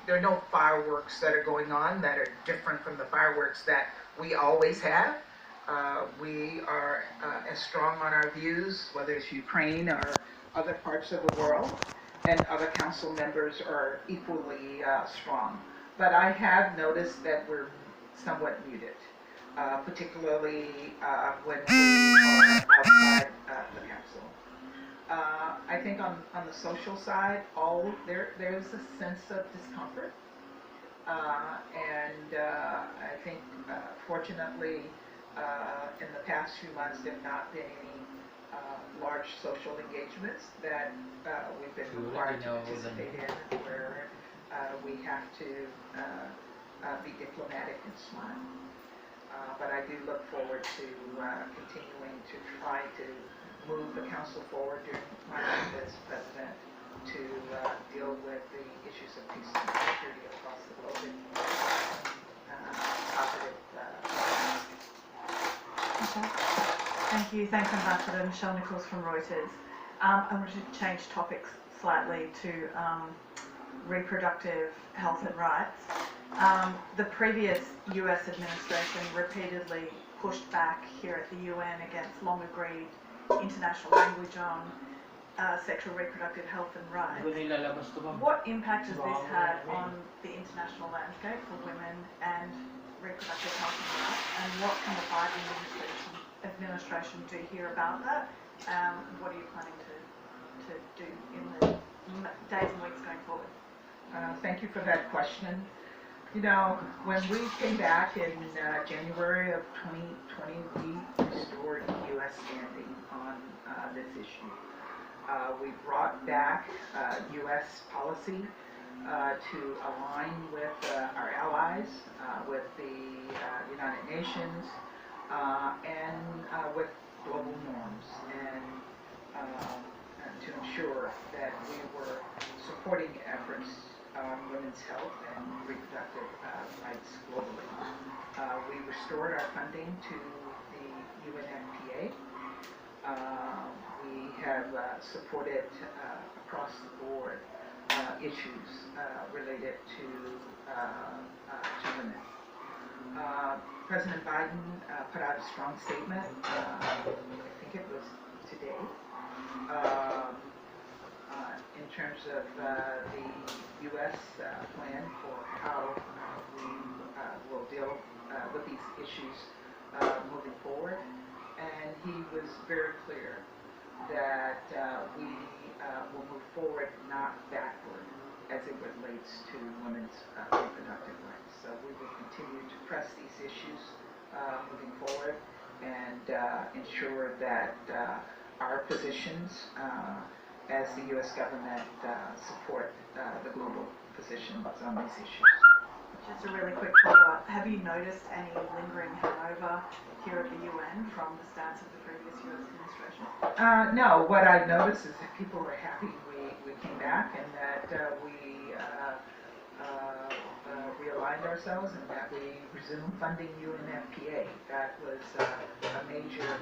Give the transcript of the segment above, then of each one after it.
there are no fireworks that are going on that are different from the fireworks that we always have. We are as strong on our views, whether it's Ukraine or other parts of the world, and other council members are equally strong. But I have noticed that we're somewhat muted, particularly when we are outside the council. I think on the social side, there's a sense of discomfort, and I think fortunately in the past few months there have not been any large social engagements that we've been required to participate in, where we have to be diplomatic and smart. But I do look forward to continuing to try to move the council forward during my time as president to deal with the issues of peace and security across the globe in positive Okay. Thank you. Thanks, Ambassador. Michelle Nichols from Reuters. I wanted to change topics slightly to reproductive health and rights. The previous US administration repeatedly pushed back here at the UN against long agreed international language on sexual reproductive health and rights. What impact has this had on the international landscape for women and reproductive health and rights, and what can the Biden administration do here about that? What are you planning to do in the days and weeks going forward? Thank you for that question. You know, when we came back in January of 2020, we restored U.S. standing on this issue. We brought back U.S. policy to align with our allies, with the United Nations, and with global norms, and to ensure that we were supporting efforts on women's health and reproductive rights globally. We restored our funding to the UNFPA. We have supported across the board issues related to women. President Biden put out a strong statement, I think it was today, in terms of the U.S. plan for how we will deal with these issues moving forward. And he was very clear that we will move forward, not backward, as it relates to women's reproductive rights. So we will continue to press these issues moving forward and ensure that our positions as the U.S. government support the global positions on these issues. Just a really quick follow-up. Have you noticed any lingering hangover here at the UN from the stance of the previous US administration? No. What I've noticed is that people are happy we came back, and that we realigned ourselves, and that we resumed funding UNFPA. That was a major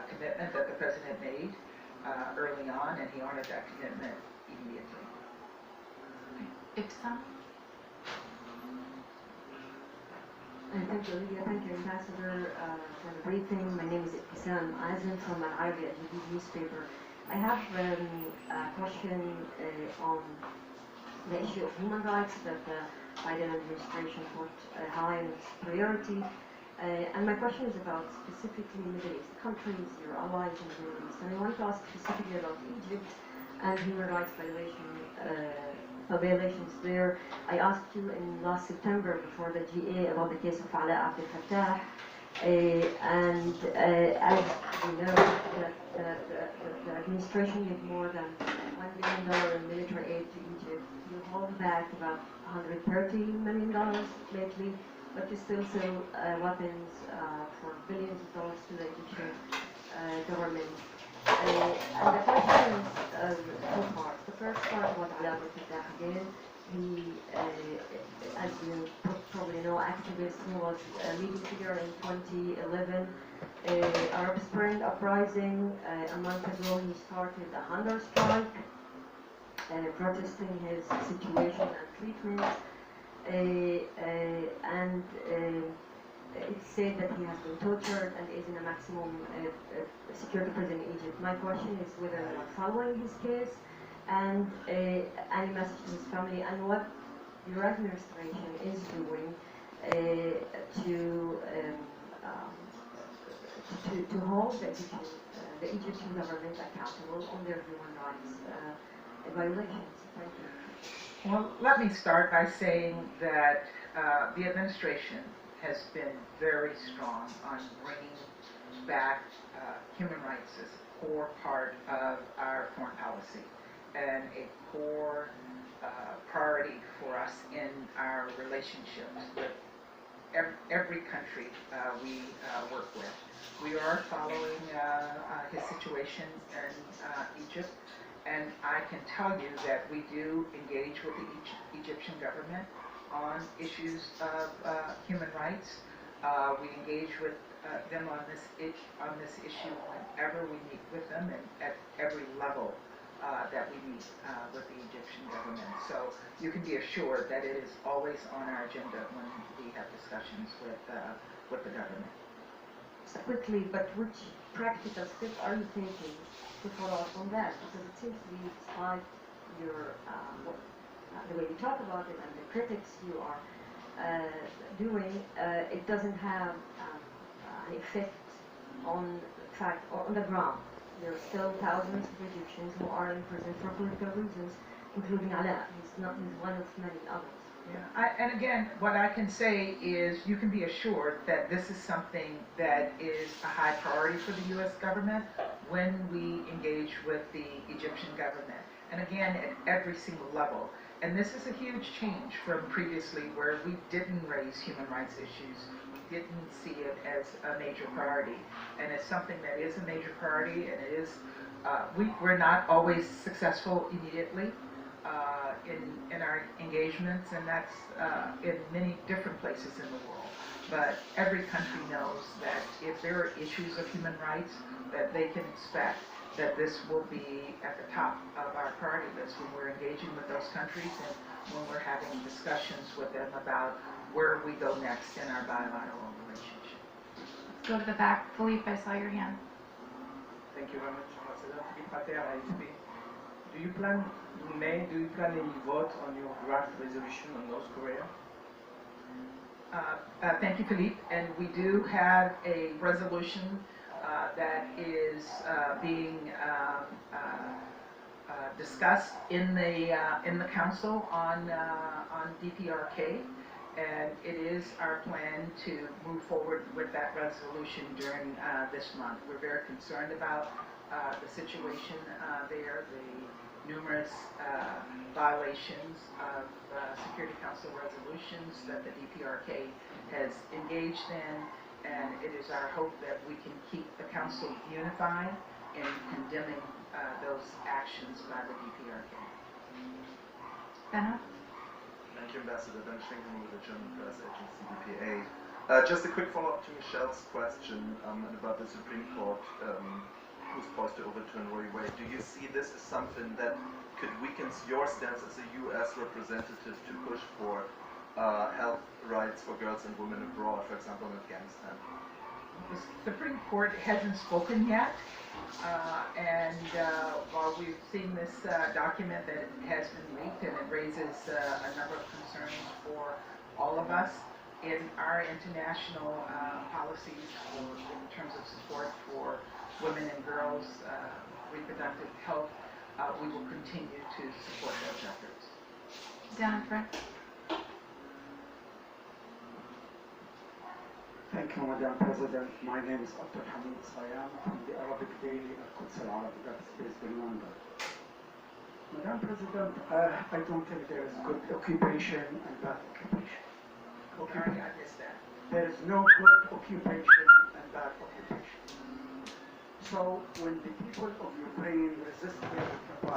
commitment that the president made early on, and he honored that commitment immediately. Ibsam? Thank you, Olivia. Thank you, Ambassador, for the briefing. My name is Ibsam Azim from Al Arabiya Al-Jadid newspaper. I have a question on the issue of human rights that the Biden administration put high on its priority. And my question is about specifically Middle East countries, your allies in the Middle East. And I want to ask specifically about Egypt and human rights violations there. I asked you in last September before the GA about the case of Ala Abdel Fattah. And as you know, the administration gave more than $1 billion in military aid to Egypt. You hold back about $130 million lately, but you still sell weapons for billions of dollars to the Egyptian government. And the question is two parts. The first part was Ala Abdel Fattah again. He, as you probably know, activist who was a leading figure in 2011 Arab Spring uprising. A month ago, he started a hunger strike protesting his situation and treatment. And it's said that he has been tortured and is in a maximum security prison in Egypt. My question is whether you are following his case and any message to his family and what your administration is doing to hold the Egyptian government accountable on their human rights violations. Thank you. Well, let me start by saying that the administration has been very strong on bringing back human rights as a core part of our foreign policy and a core priority for us in our relationships with every country we work with. We are following his situation in Egypt, and I can tell you that we do engage with the Egyptian government on issues of human rights. We engage with them on this issue whenever we meet with them and at every level that we meet with the Egyptian government. So you can be assured that it is always on our agenda when we have discussions with the government. Just quickly, but which practical steps are you taking to follow up on that? Because it seems to be, despite your the way you talk about it and the critics you are doing, it doesn't have an effect on fact or on the ground. There are still thousands of Egyptians who are in prison for political reasons, including Ala. He's one of many others. Yeah. And again, what I can say is you can be assured that this is something that is a high priority for the U.S. government when we engage with the Egyptian government. And again, at every single level. And this is a huge change from previously where we didn't raise human rights issues. We didn't see it as a major priority. And it's something that is a major priority, and it is, we're not always successful immediately in our engagements, and that's in many different places in the world. But every country knows that if there are issues of human rights, that they can expect that this will be at the top of our priority list when we're engaging with those countries and when we're having discussions with them about where we go next in our bilateral relationship. Let's go to the back. Philippe, I saw your hand. Thank you very much, Ambassador. Philippe Pater, AFP. Do you plan any vote on your draft resolution on North Korea? Thank you, Philippe. And we do have a resolution that is being discussed in the council on DPRK, and it is our plan to move forward with that resolution during this month. We're very concerned about the situation there, the numerous violations of Security Council resolutions that the DPRK has engaged in, and it is our hope that we can keep the Council unified in condemning those actions by the DPRK. Benno? Thank you, Ambassador. Ben Schenken with the German press agency DPA. Just a quick follow-up to Michelle's question about the Supreme Court who's supposed to overturn Roe v. Wade. Do you see this as something that could weaken your stance as a U.S. representative to push for health rights for girls and women abroad, for example, in Afghanistan? The Supreme Court hasn't spoken yet, and while we've seen this document that it has been leaked and it raises a number of concerns for all of us in our international policies in terms of support for women and girls' reproductive health, we will continue to support those efforts. Down in front. Thank you, Madam President. My name is Abdul Hamid Sayam from the Arabic daily Al-Quds Al-Arabi that's based in London. Madam President, I don't think there is good occupation and bad occupation. Sorry, I missed that. There is no good occupation and bad occupation. So when the people of Ukraine resist their